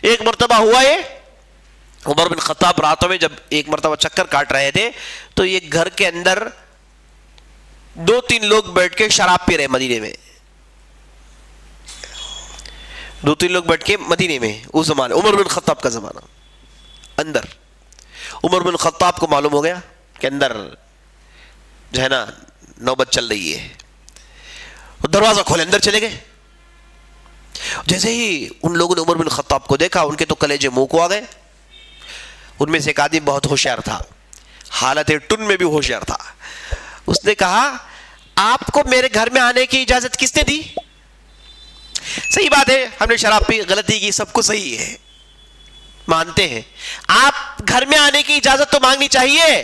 ایک مرتبہ ہوا یہ، عمر بن خطاب راتوں میں جب ایک مرتبہ چکر کاٹ رہے تھے تو یہ گھر کے اندر 2-3 لوگ بیٹھ کے شراب پی رہے مدینے میں، 2-3 لوگ بیٹھ کے مدینے میں، اس زمانے عمر بن خطاب کا زمانہ، اندر عمر بن خطاب کو معلوم ہو گیا کہ اندر جو ہے نا نوبت چل رہی ہے، دروازہ کھولے اندر چلے گئے۔ جیسے ہی ان لوگوں نے عمر بن خطاب کو دیکھا ان کے تو کلیجے منہ کو آ گئے۔ ان میں سے ایک آدمی بہت ہوشیار تھا، حالت ٹن میں بھی ہوشیار تھا، اس نے کہا آپ کو میرے گھر میں آنے کی اجازت کس نے دی؟ صحیح بات ہے، ہم نے شراب پی، غلطی کی، سب کچھ صحیح ہے، مانتے ہیں، آپ گھر میں آنے کی اجازت تو مانگنی چاہیے۔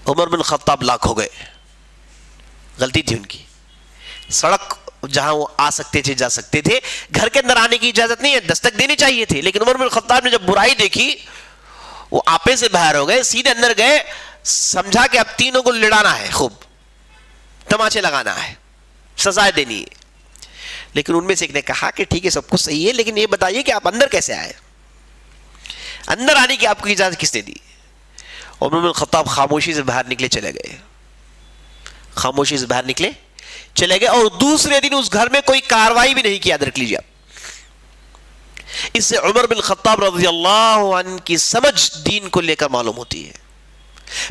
عمر بن خطاب لاکھ ہو گئے، غلطی تھی ان کی، سڑک جہاں وہ آ سکتے تھے جا سکتے تھے، گھر کے اندر آنے کی اجازت نہیں ہے، دستک دینی چاہیے تھی، لیکن عمر بن خطاب نے جب برائی دیکھی وہ آپے سے باہر ہو گئے، سیدھے اندر گئے، سمجھا کہ اب تینوں کو لڑانا ہے، خوب تماچے لگانا ہے، سزائے دینی ہے۔ لیکن ان میں سے ایک نے کہا کہ ٹھیک ہے سب کچھ صحیح ہے، لیکن یہ بتائیے کہ آپ اندر کیسے آئے، اندر آنے کی آپ کو اجازت کس نے دی؟ عمر بن خطاب خاموشی سے باہر نکلے، چلے گئے، خاموشی سے باہر نکلے چلے گئے، اور دوسرے دن اس گھر میں کوئی کاروائی بھی نہیں کیا۔ یاد رکھ لیجیے، اس سے عمر بن خطاب رضی اللہ عنہ کی سمجھ دین کو لے کر معلوم ہوتی ہے۔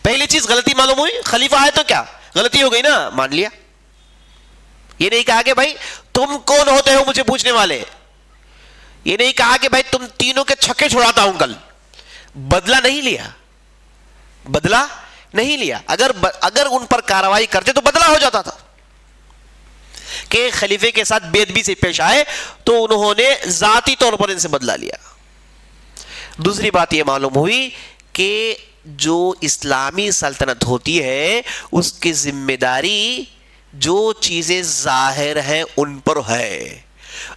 پہلی چیز غلطی معلوم ہوئی، خلیفہ ہے تو کیا غلطی ہو گئی نا، مان لیا، یہ نہیں کہا کہ بھائی تم کون ہوتے ہو مجھے پوچھنے والے، یہ نہیں کہا کہ بھائی تم تینوں کے چھکے چھڑاتا ہوں کل، بدلہ نہیں لیا، بدلہ نہیں لیا، اگر ان پر کارروائی کرتے تو بدلہ ہو جاتا تھا کہ خلیفے کے ساتھ بے ادبی سے پیش آئے تو انہوں نے ذاتی طور پر ان سے بدلہ لیا۔ دوسری بات یہ معلوم ہوئی کہ جو اسلامی سلطنت ہوتی ہے اس کی ذمہ داری جو چیزیں ظاہر ہیں ان پر ہے،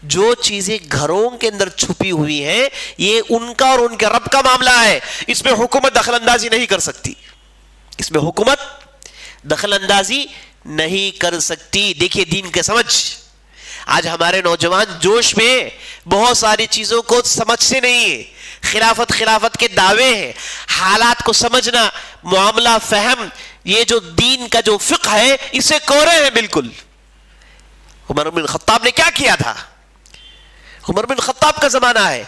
جو چیزیں گھروں کے اندر چھپی ہوئی ہیں یہ ان کا اور ان کے رب کا معاملہ ہے، اس میں حکومت دخل اندازی نہیں کر سکتی، اس میں حکومت دخل اندازی نہیں کر سکتی۔ دیکھیے دین کے سمجھ، آج ہمارے نوجوان جوش میں بہت ساری چیزوں کو سمجھتے نہیں ہیں، خلافت کے دعوے ہیں، حالات کو سمجھنا، معاملہ فہم، یہ جو دین کا جو فقہ ہے اسے کورے ہیں بالکل۔ عمر بن خطاب نے کیا کیا تھا؟ عمر بن خطاب کا زمانہ ہے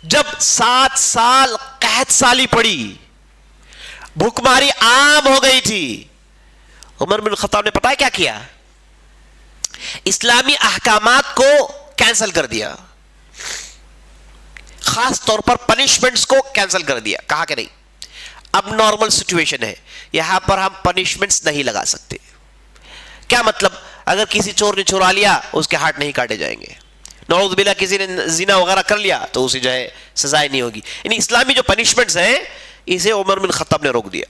جب 7 سال قحط سالی پڑی، بھوکماری عام ہو گئی تھی، عمر بن خطاب نے پتہ ہے کیا کیا؟ اسلامی احکامات کو کینسل کر دیا، خاص طور پر پنشمنٹس کو کینسل کر دیا، کہا کہ نہیں اب نارمل سچویشن ہے، یہاں پر ہم پنشمنٹس نہیں لگا سکتے۔ کیا مطلب؟ اگر کسی چور نے چورا لیا اس کے ہاتھ نہیں کاٹے جائیں گے، نعوذ باللہ کسی نے زنا وغیرہ کر لیا تو اسے جو ہے سزائے نہیں ہوگی، یعنی اسلامی جو پنشمنٹس ہیں اسے عمر بن خطاب نے روک دیا۔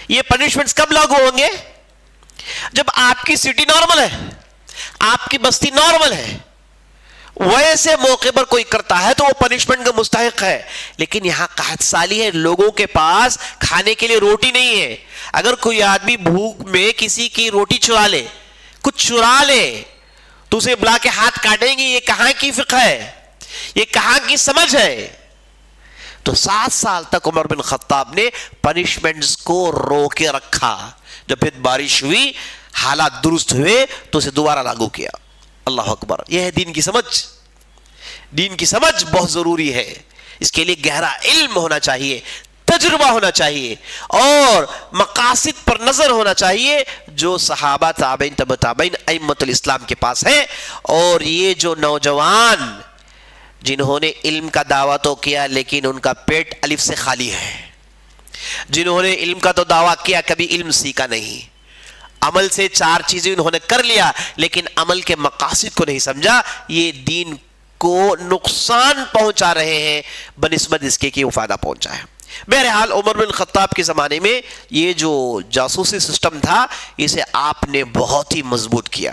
یہ پنشمنٹس کب لاگو ہوں گے؟ جب آپ کی سٹی نارمل ہے، آپ کی بستی نارمل ہے، ویسے موقع پر کوئی کرتا ہے تو وہ پنشمنٹ کا مستحق ہے، لیکن یہاں قحط سالی ہے، لوگوں کے پاس کھانے کے لیے روٹی نہیں ہے، اگر کوئی آدمی بھوک میں کسی کی روٹی چرا لے، کچھ چرا لے تو اسے بلا کے ہاتھ کاٹیں گے، یہ کہاں کی فقہ ہے، یہ کہاں کی سمجھ ہے؟ تو 7 سال تک عمر بن خطاب نے پنشمنٹس کو روک کے رکھا، جب پھر بارش ہوئی حالات درست ہوئے تو اسے دوبارہ لاگو کیا۔ اللہ اکبر، یہ ہے دین کی سمجھ۔ دین کی سمجھ بہت ضروری ہے، اس کے لیے گہرا علم ہونا چاہیے، تجربہ ہونا چاہیے، اور مقاصد پر نظر ہونا چاہیے جو صحابہ تابعین تبع تابعین ائمۃ الاسلام کے پاس ہے۔ اور یہ جو نوجوان جنہوں نے علم کا دعویٰ تو کیا لیکن ان کا پیٹ الف سے خالی ہے، جنہوں نے علم کا تو دعویٰ کیا کبھی علم سیکھا نہیں، عمل سے 4 چیزیں انہوں نے کر لیا لیکن عمل کے مقاصد کو نہیں سمجھا، یہ دین کو نقصان پہنچا رہے ہیں بنسبت اس کے کہ وہ فائدہ پہنچا ہے۔ بہرحال عمر بن خطاب کے زمانے میں یہ جو جاسوسی سسٹم تھا اسے آپ نے بہت ہی مضبوط کیا۔